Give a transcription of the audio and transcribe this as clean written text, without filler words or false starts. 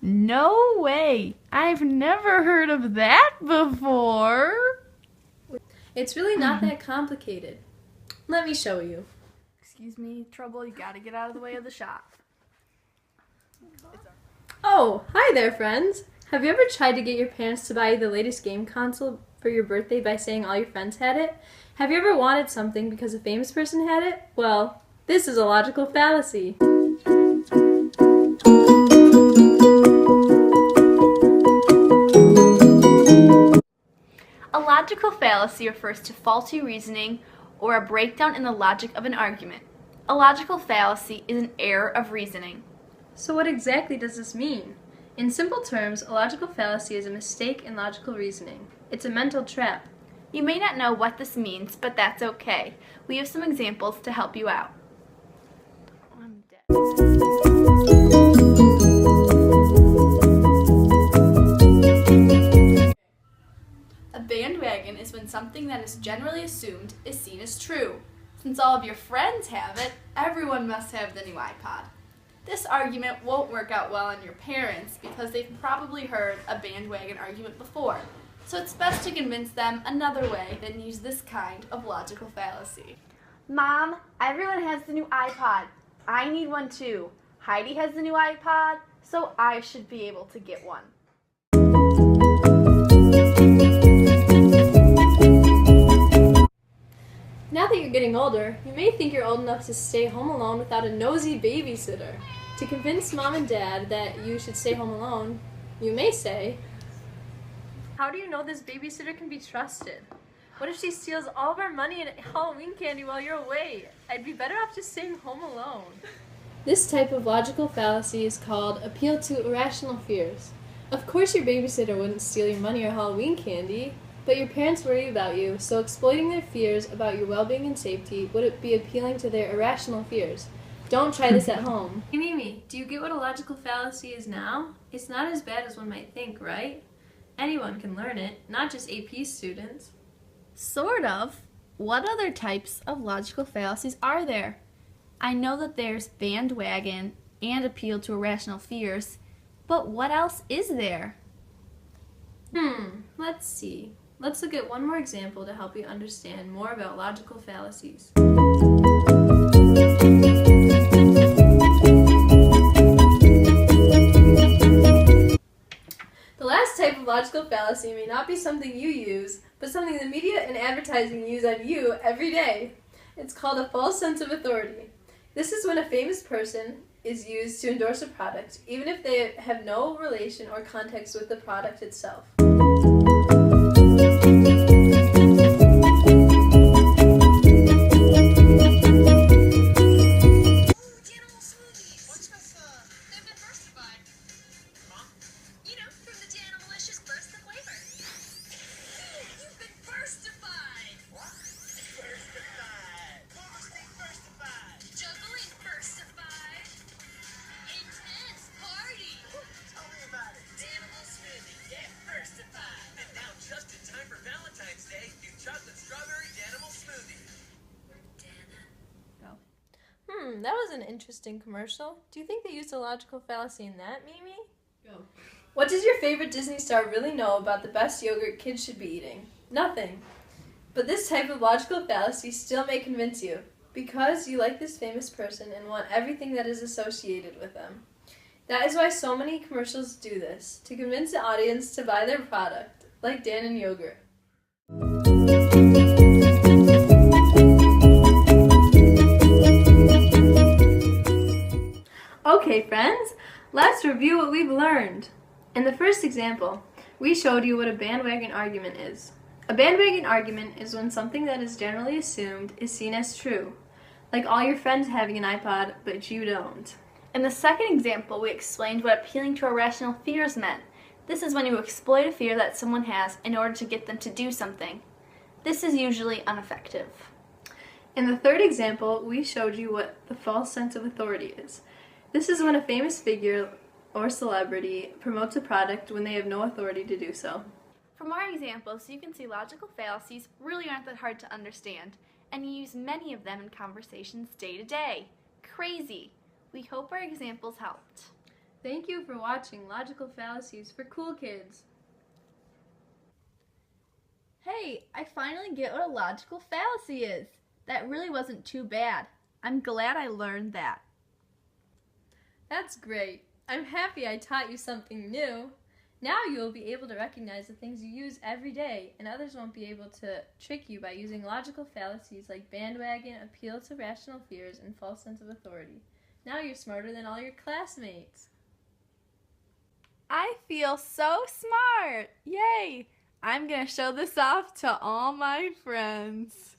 No way! I've never heard of that before. It's really not that complicated. Let me show you. Excuse me, Trouble, you gotta get out of the way of the shop. Oh, hi there, friends. Have you ever tried to get your parents to buy you the latest game console for your birthday by saying all your friends had it? Have you ever wanted something because a famous person had it? Well, this is a logical fallacy. A logical fallacy refers to faulty reasoning or a breakdown in the logic of an argument. A logical fallacy is an error of reasoning. So what exactly does this mean? In simple terms, a logical fallacy is a mistake in logical reasoning. It's a mental trap. You may not know what this means, but that's okay. We have some examples to help you out. I'm dead. A bandwagon is when something that is generally assumed is seen as true. Since all of your friends have it, everyone must have the new iPod. This argument won't work out well on your parents because they've probably heard a bandwagon argument before. So it's best to convince them another way than use this kind of logical fallacy. Mom, everyone has the new iPod. I need one too. Heidi has the new iPod, so I should be able to get one. Now that you're getting older, you may think you're old enough to stay home alone without a nosy babysitter. To convince mom and dad that you should stay home alone, you may say, "How do you know this babysitter can be trusted? What if she steals all of our money and Halloween candy while you're away? I'd be better off just staying home alone." This type of logical fallacy is called appeal to irrational fears. Of course your babysitter wouldn't steal your money or Halloween candy, but your parents worry about you, so exploiting their fears about your well-being and safety would be appealing to their irrational fears. Don't try this at home. Hey Mimi, do you get what a logical fallacy is now? It's not as bad as one might think, right? Anyone can learn it, not just AP students. Sort of. What other types of logical fallacies are there? I know that there's bandwagon and appeal to irrational fears, but what else is there? Let's see. Let's look at one more example to help you understand more about logical fallacies. The last type of logical fallacy may not be something you use, but something the media and advertising use on you every day. It's called a false sense of authority. This is when a famous person is used to endorse a product, even if they have no relation or context with the product itself. That was an interesting commercial. Do you think they used a logical fallacy in that, Mimi? Go. What does your favorite Disney star really know about the best yogurt kids should be eating? Nothing. But this type of logical fallacy still may convince you, because you like this famous person and want everything that is associated with them. That is why so many commercials do this, to convince the audience to buy their product, like Dan Yogurt. Okay, friends, let's review what we've learned. In the first example, we showed you what a bandwagon argument is. A bandwagon argument is when something that is generally assumed is seen as true, like all your friends having an iPod, but you don't. In the second example, we explained what appealing to irrational fears meant. This is when you exploit a fear that someone has in order to get them to do something. This is usually ineffective. In the third example, we showed you what the false sense of authority is. This is when a famous figure or celebrity promotes a product when they have no authority to do so. For more examples, you can see logical fallacies really aren't that hard to understand, and you use many of them in conversations day to day. Crazy! We hope our examples helped. Thank you for watching Logical Fallacies for Cool Kids. Hey, I finally get what a logical fallacy is. That really wasn't too bad. I'm glad I learned that. That's great. I'm happy I taught you something new. Now you will be able to recognize the things you use every day, and others won't be able to trick you by using logical fallacies like bandwagon, appeal to rational fears, and false sense of authority. Now you're smarter than all your classmates. I feel so smart! Yay! I'm gonna show this off to all my friends.